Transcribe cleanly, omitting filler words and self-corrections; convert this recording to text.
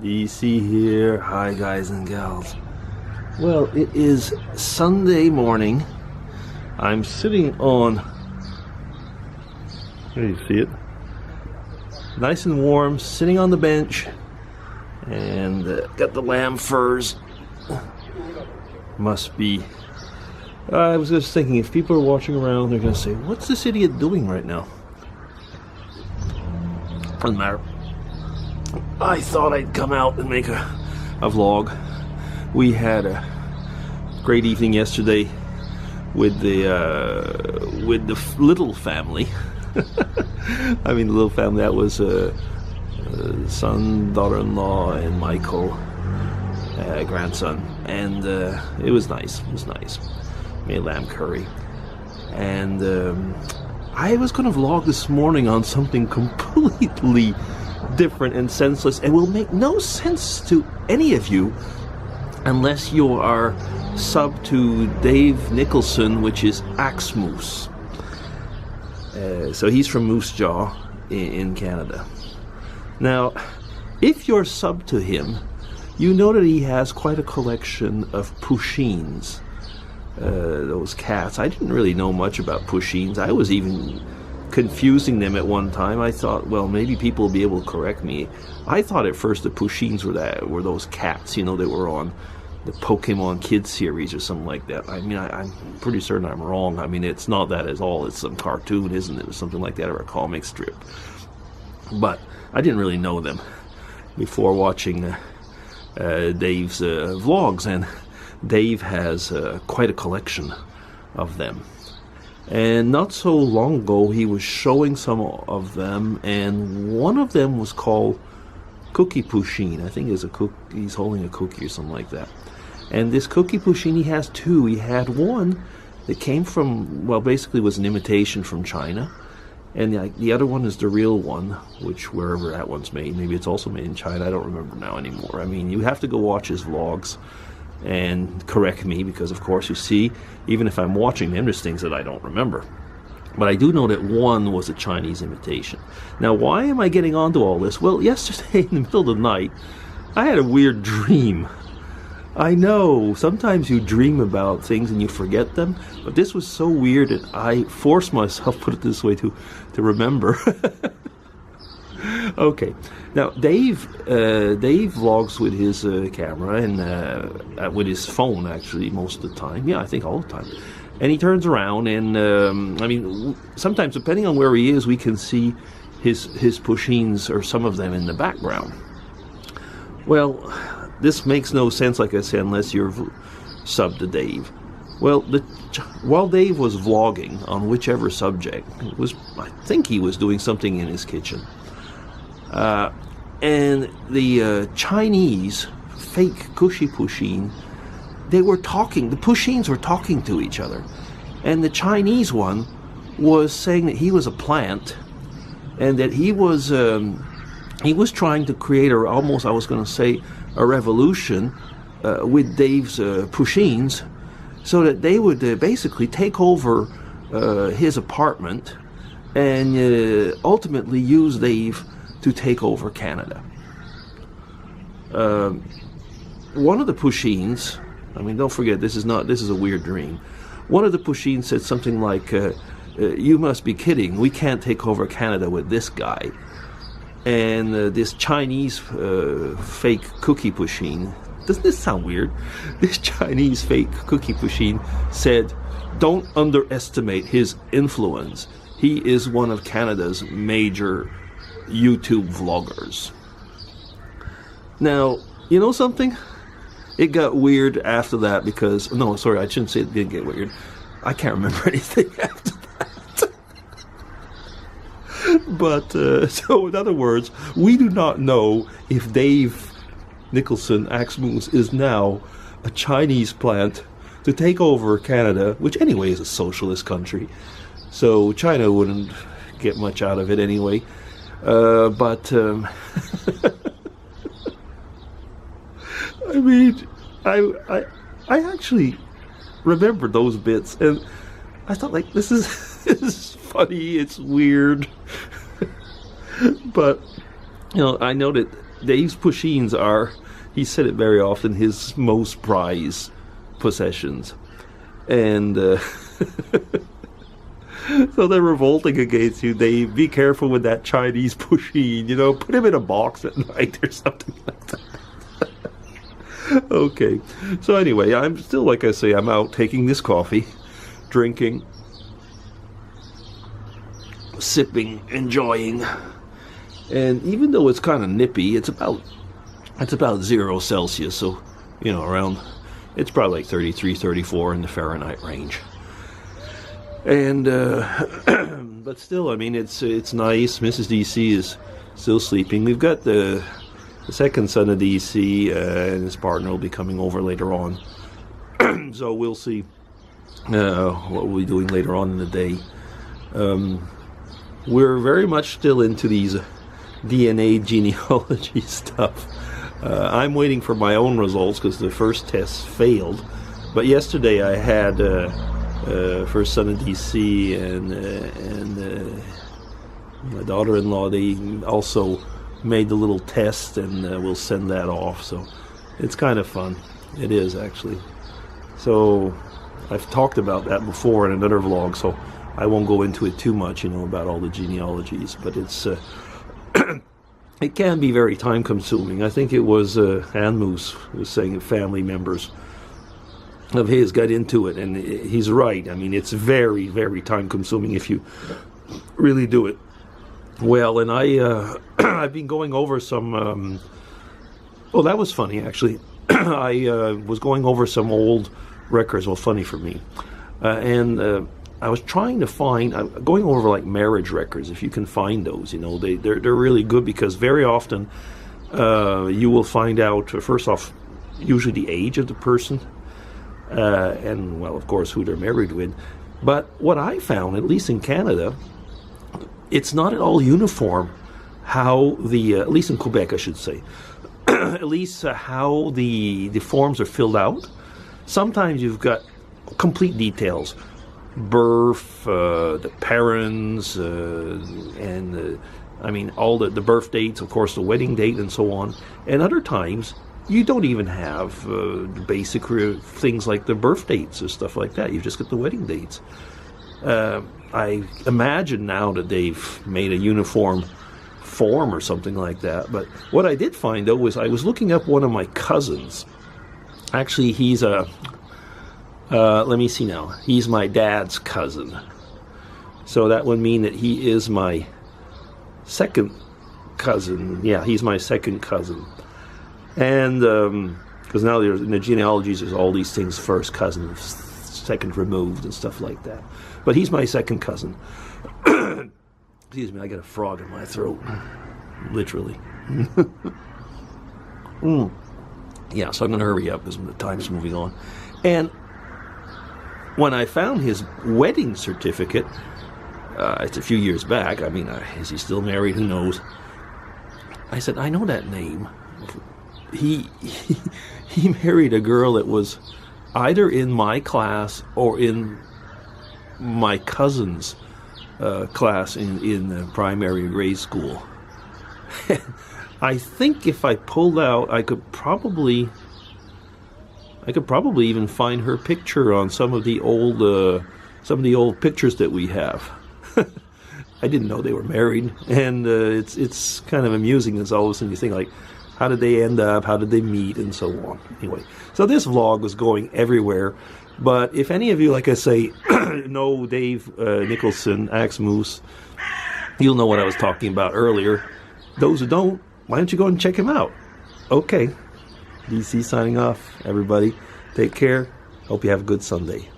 DC here. Hi guys and gals. Well, it is Sunday morning. I'm sitting on, here you see it, nice and warm, sitting on the bench, and got the lamb furs. Must be, I was just thinking, if people are watching around, they're going to say, what's this idiot doing right now? Doesn't matter. I thought I'd come out and make a vlog. We had a great evening yesterday with the little family. I mean, the little family, that was son, daughter-in-law, and Michael, grandson. And it was nice. It was nice. Made lamb curry. And I was going to vlog this morning on something completely different and senseless, and will make no sense to any of you unless you are sub to Dave Nicholson, which is Axe Moose. So he's from Moose Jaw in Canada. Now, if you're sub to him, you know that he has quite a collection of Pushins. Those cats. I didn't really know much about Pushins. I was even confusing them at one time. I thought, well, maybe people will be able to correct me. I thought at first the Pushins were those cats, you know, that were on the Pokemon Kids series or something like that. I mean, I'm pretty certain I'm wrong. I mean, it's not that at all. It's some cartoon, isn't it? Or something like that, or a comic strip. But I didn't really know them before watching Dave's vlogs, and Dave has quite a collection of them. And not so long ago, he was showing some of them, and one of them was called Cookie Pushin. I think he's holding a cookie or something like that. And this Cookie Pushin, he has two. He had one that came from, well, basically was an imitation from China, and the other one is the real one, which wherever that one's made, maybe it's also made in China. I don't remember now anymore. I mean, you have to go watch his vlogs and correct me, because of course, you see, even if I'm watching them, there's things that I don't remember. But I do know that one was a Chinese imitation. Now, why am I getting onto all this? Well, yesterday in the middle of the night, I had a weird dream. I know, sometimes you dream about things and you forget them, but this was so weird that I forced myself, put it this way, to remember. Okay, now Dave vlogs with his camera and with his phone, actually, most of the time. Yeah, I think all the time. And he turns around, and I mean, sometimes depending on where he is, we can see his Pushins or some of them in the background. Well, this makes no sense, like I said, unless you're sub to Dave. Well, while Dave was vlogging on whichever subject, I think he was doing something in his kitchen. And the Chinese fake Cookie Pushin, they were talking, the Pushins were talking to each other. And the Chinese one was saying that he was a plant, and that he was trying to create almost, I was going to say, a revolution with Dave's Pushins, so that they would basically take over his apartment and ultimately use Dave to take over Canada. One of the Pushins, I mean, don't forget, this is a weird dream. One of the Pushins said something like, you must be kidding, we can't take over Canada with this guy. And this Chinese fake Cookie Pushin, doesn't this sound weird? This Chinese fake Cookie Pushin said, don't underestimate his influence. He is one of Canada's major YouTube vloggers. Now, you know something? It got weird after that because, no, sorry, I shouldn't say it didn't get weird. I can't remember anything after that. But, so in other words, we do not know if Dave Nicholson, Axe Moose, is now a Chinese plant to take over Canada, which anyway is a socialist country. So China wouldn't get much out of it anyway. But I mean, I actually remember those bits, and I thought, like, this is funny, it's weird. But, you know, I know that Dave's pushins are, he said it very often, his most prized possessions. And so they're revolting against you, Dave. Be careful with that Chinese pushin. Put him in a box at night or something like that. Okay. So anyway, I'm still, like I say, I'm out taking this coffee, drinking, sipping, enjoying. And even though it's kind of nippy, it's about 0 Celsius, so around, it's probably like 33, 34 in the Fahrenheit range. And but still, I mean, it's nice. Mrs. DC is still sleeping. We've got the second son of DC and his partner will be coming over later on. So we'll see what we'll be doing later on in the day. We're very much still into these DNA genealogy stuff. I'm waiting for my own results because the first test failed. But yesterday I had first son of DC and my daughter-in-law. They also made the little test, and we'll send that off. So it's kind of fun. It is, actually. So I've talked about that before in another vlog, so I won't go into it too much, about all the genealogies. But it's it can be very time-consuming. I think it was Anmus was saying that family members of his got into it, and he's right. I mean, it's very, very time-consuming if you really do it well. And I've been going over some. Well, that was funny, actually. I was going over some old records. Well, funny for me, and I was trying to find, going over like marriage records, if you can find those. They're really good, because very often you will find out, first off, usually the age of the person, and, well, of course, who they're married with. But what I found, at least in Canada, it's not at all uniform how at least in Quebec, I should say, at least how the forms are filled out. Sometimes you've got complete details. Birth, the parents, and I mean, all the birth dates, of course, the wedding date, and so on. And other times, you don't even have the basic things like the birth dates or stuff like that. You just get the wedding dates. I imagine now that they've made a uniform form or something like that. But what I did find, though, was I was looking up one of my cousins. Actually, he's a... let me see now. He's my dad's cousin. So that would mean that he is my second cousin. Yeah, he's my second cousin. And because now in the genealogies, there's all these things: first cousin, second removed, and stuff like that. But he's my second cousin. Excuse me, I got a frog in my throat. Literally. Yeah, so I'm going to hurry up because the time's moving on. And when I found his wedding certificate, it's a few years back. I mean, is he still married? Who knows? I said, I know that name. He married a girl that was either in my class or in my cousin's class in primary grade school. I think if I pulled out, I could probably even find her picture on some of the old pictures that we have. I didn't know they were married, and it's kind of amusing. As all of a sudden you think, like, how did they end up? How did they meet? And so on. Anyway, so this vlog was going everywhere. But if any of you, like I say, know Dave Nicholson, Axe Moose, you'll know what I was talking about earlier. Those who don't, why don't you go and check him out? Okay. DC signing off, everybody. Take care. Hope you have a good Sunday.